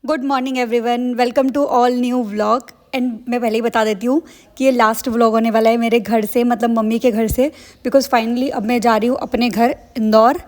Good morning everyone, welcome to all new vlog. And मैं पहले ही बता देती हूँ कि ये लास्ट व्लॉग होने वाला है मेरे घर से, मतलब मम्मी के घर से। बिकॉज़ फाइनली अब मैं जा रही हूँ अपने घर इंदौर।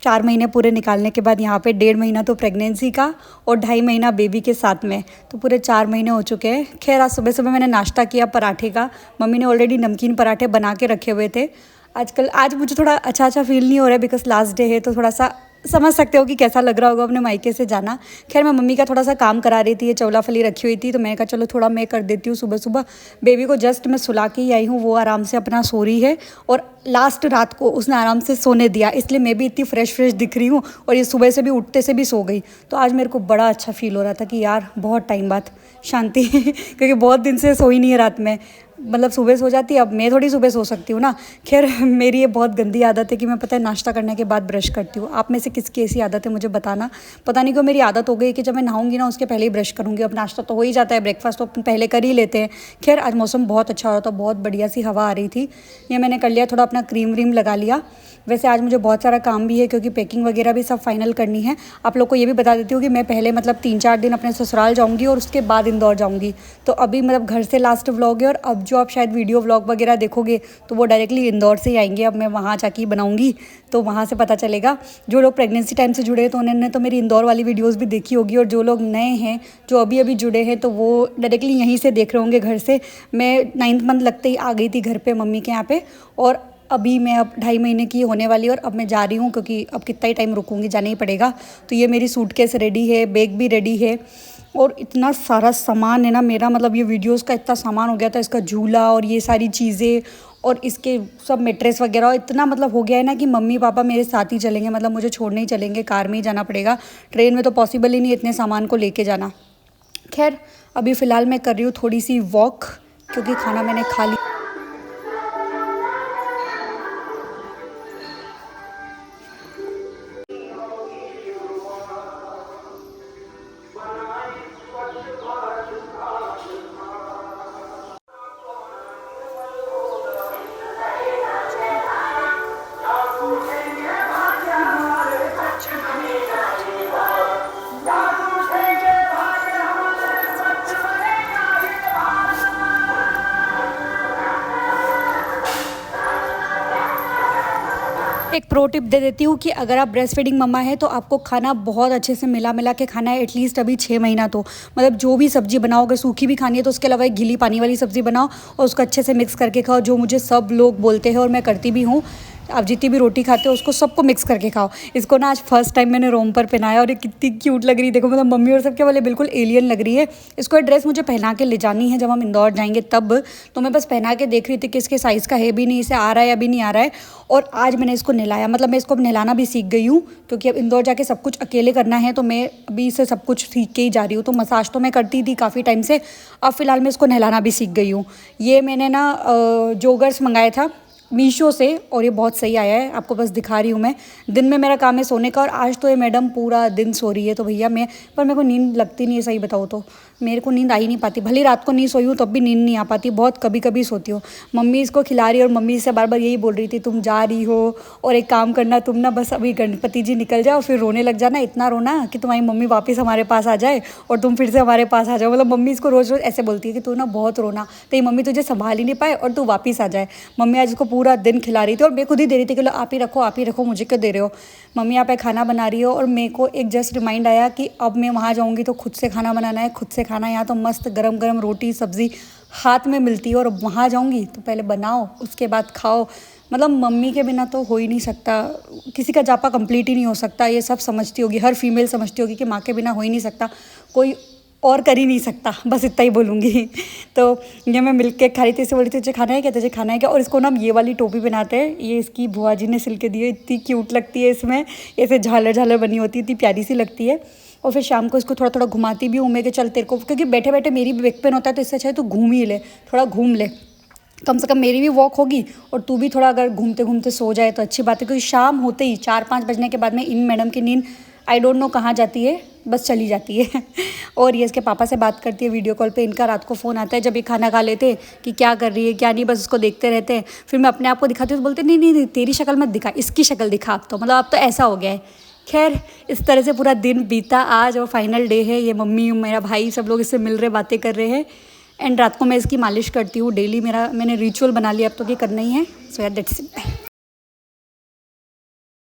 4 महीने पूरे निकालने के बाद यहाँ पे 1.5 महीना तो प्रेगनेंसी का और 2.5 महीना बेबी के साथ में, तो पूरे 4 महीने हो चुके हैं। खैर आज सुबह सुबह मैंने नाश्ता किया पराठे का। मम्मी ने ऑलरेडी नमकीन पराठे बना के रखे हुए थे। आज मुझे थोड़ा अच्छा फील नहीं हो रहा है बिकॉज लास्ट डे है, तो थोड़ा सा समझ सकते हो कि कैसा लग रहा होगा अपने मायके से जाना। खैर मैं मम्मी का थोड़ा सा काम करा रही थी, ये चौला फली रखी हुई थी तो मैं कहा चलो थोड़ा मैं कर देती हूँ सुबह सुबह। बेबी को जस्ट मैं सुला के ही आई हूँ, वो आराम से अपना सो रही है और लास्ट रात को उसने आराम से सोने दिया, इसलिए मैं भी इतनी फ्रेश दिख रही हूँ। और ये सुबह से भी उठते से भी सो गई, तो आज मेरे को बड़ा अच्छा फील हो रहा था कि यार बहुत टाइम बाद शांति क्योंकि बहुत दिन से सोई नहीं है रात में, मतलब सुबह सो जाती है। अब मैं थोड़ी सुबह सो सकती हूँ ना। खैर मेरी ये बहुत गंदी आदत है कि मैं पता है नाश्ता करने के बाद ब्रश करती हूँ। आप में से किसकी ऐसी आदत है मुझे बताना। पता नहीं क्यों मेरी आदत हो गई कि जब मैं नहाऊंगी ना उसके पहले ही ब्रश करूँगी। अब नाश्ता तो हो ही जाता है, ब्रेकफास्ट तो अपन पहले कर ही लेते हैं। खैर आज मौसम बहुत अच्छा हो रहा था, बहुत बढ़िया सी हवा आ रही थी। ये मैंने कर लिया, थोड़ा अपना क्रीम व्रीम लगा लिया। वैसे आज मुझे बहुत सारा काम भी है क्योंकि पैकिंग वगैरह भी सब फाइनल करनी है। आप लोग को ये भी बता देती हूँ कि मैं पहले मतलब 3-4 दिन अपने ससुराल जाऊँगी और उसके बाद इंदौर जाऊँगी। तो अभी मतलब घर से लास्ट व्लॉग है और अब जो आप शायद वीडियो व्लॉग वगैरह देखोगे तो वो डायरेक्टली इंदौर से ही आएंगे। अब मैं वहाँ जाके बनाऊँगी तो वहाँ से पता चलेगा। जो लोग प्रेगनेंसी टाइम से जुड़े हैं तो उन्होंने तो मेरी इंदौर वाली वीडियोज़ भी देखी होगी, और जो लोग नए हैं जो अभी अभी जुड़े हैं तो वो डायरेक्टली यहीं से देख रहे होंगे घर से। मैं 9th मंथ लगते ही आ गई थी घर पे मम्मी के यहाँ पे, और अभी मैं अब 2.5 महीने की होने वाली और अब मैं जा रही हूँ क्योंकि अब कितना ही टाइम रुकूँगी, जाना ही पड़ेगा। तो ये मेरी सूटकेस रेडी है, बैग भी रेडी है और इतना सारा सामान है ना मेरा, मतलब ये वीडियोस का इतना सामान हो गया था, इसका झूला और ये सारी चीज़ें और इसके सब मैट्रेस वगैरह, और इतना मतलब हो गया है ना कि मम्मी पापा मेरे साथ ही चलेंगे, मतलब मुझे छोड़ने ही चलेंगे, कार में ही जाना पड़ेगा। ट्रेन में तो पॉसिबल ही नहीं इतने सामान को लेके जाना। खैर अभी फ़िलहाल मैं कर रही हूँ थोड़ी सी वॉक क्योंकि खाना मैंने खा लिया। एक प्रो टिप दे देती हूँ कि अगर आप ब्रेस्ट फीडिंग मम्मा है तो आपको खाना बहुत अच्छे से मिला के खाना है, एटलीस्ट अभी 6 महीना। तो मतलब जो भी सब्ज़ी बनाओ, अगर सूखी भी खानी है तो उसके अलावा एक गीली पानी वाली सब्ज़ी बनाओ और उसको अच्छे से मिक्स करके खाओ, जो मुझे सब लोग बोलते हैं और मैं करती भी हूँ। आप जितनी भी रोटी खाते हो उसको सबको मिक्स करके खाओ। इसको ना आज फर्स्ट टाइम मैंने रोम पर पहनाया और ये कितनी क्यूट लग रही है, देखो मतलब मम्मी और सबके वाले बिल्कुल एलियन लग रही है। इसको ये ड्रेस मुझे पहना के ले जानी है जब हम इंदौर जाएंगे तब, तो मैं बस पहना के देख रही थी कि इसके साइज़ का है भी नहीं, इसे आ रहा है अभी नहीं आ रहा है। और आज मैंने इसको नहलाया, मतलब मैं इसको अब नहलाना भी सीख गई हूँ क्योंकि अब इंदौर जाके सब कुछ अकेले करना है, तो मैं अभी इसे सब कुछ सीख के ही जा रही हूँ। तो मसाज तो मैं करती थी काफ़ी टाइम से, अब फ़िलहाल मैं इसको नहलाना भी सीख गई हूँ। ये मैंने ना जोगर्स मंगाया था मीशो से और ये बहुत सही आया है, आपको बस दिखा रही हूँ मैं। दिन में मेरा काम है सोने का और आज तो ये मैडम पूरा दिन सो रही है, तो भैया पर मेरे को नींद लगती नहीं है, सही बताओ तो मेरे को नींद आ ही नहीं पाती। भले रात को नहीं सोई हूँ तब भी नींद नहीं आ पाती, बहुत कभी कभी सोती हूँ। मम्मी इसको खिला रही है और मम्मी से बार बार यही बोल रही थी तुम जा रही हो और एक काम करना, तुम ना बस अभी गणपति जी निकल जाओ फिर रोने लग जाना, इतना रोना कि तुम्हारी मम्मी वापस हमारे पास आ जाए और तुम फिर से हमारे पास आ जाओ। मतलब मम्मी इसको रोज़ रोज़ ऐसे बोलती है कि तू ना बहुत रोना, तो ये मम्मी तुझे संभाल ही नहीं पाए और तू वापस आ जाए। मम्मी आज इसको पूरा दिन खिला रही थी और मैं खुद ही दे रही थी कि लो आप ही रखो, मुझे क्यों दे रहे हो। मम्मी यहाँ पे खाना बना रही हो और मेरे को एक जस्ट रिमाइंड आया कि अब मैं वहाँ जाऊँगी तो खुद से खाना बनाना है, खुद से खाना। यहाँ तो मस्त गरम गरम रोटी सब्ज़ी हाथ में मिलती है और वहाँ जाऊँगी तो पहले बनाओ उसके बाद खाओ। मतलब मम्मी के बिना तो हो ही नहीं सकता, किसी का जापा कंप्लीट ही नहीं हो सकता। ये सब समझती होगी, हर फीमेल समझती होगी कि माँ के बिना हो ही नहीं सकता, कोई और कर ही नहीं सकता, बस इतना ही बोलूँगी। तो ये मैं मिल्क केक खा रही थी, इसे बोली तुझे खाना है क्या, तुझे खाना है क्या। और इसको ना हम ये वाली टोपी बनाते हैं, ये इसकी बुआ जी ने सिल के दी है, इतनी क्यूट लगती है, इसमें ऐसे झालर झालर बनी होती है, इतनी प्यारी सी लगती है। और फिर शाम को इसको थोड़ा थोड़ा घुमाती भी हूँ मैं कि चल तेरे को, क्योंकि बैठे बैठे मेरी भी बैक पेन होता है, तो इससे अच्छा है तू घूम ही ले, थोड़ा घूम ले, कम से कम मेरी भी वॉक होगी और तू भी थोड़ा अगर घूमते घूमते सो जाए तो अच्छी बात है। क्योंकि शाम होते ही 4-5 बजने के बाद में इन मैडम की नींद आई डोंट नो कहाँ जाती है, बस चली जाती है। और ये इसके पापा से बात करती है वीडियो कॉल पे। इनका रात को फ़ोन आता है जब ये खाना खा लेते कि क्या कर रही है क्या नहीं, बस उसको देखते रहते हैं। फिर मैं अपने आप को दिखाती हूँ तो बोलते नहीं नहीं नहीं तेरी शक्ल मत दिखा, इसकी शक्ल दिखा। अब तो मतलब अब तो ऐसा हो गया है खैर इस तरह से पूरा दिन बीता आज और फाइनल डे है। ये मम्मी मेरा भाई सब लोग इससे मिल रहे बातें कर रहे हैं। एंड रात को मैं इसकी मालिश करती हूँ डेली। मैंने रिचुअल बना लिया अब तो कि करना ही है। सो यार दैट्स इट।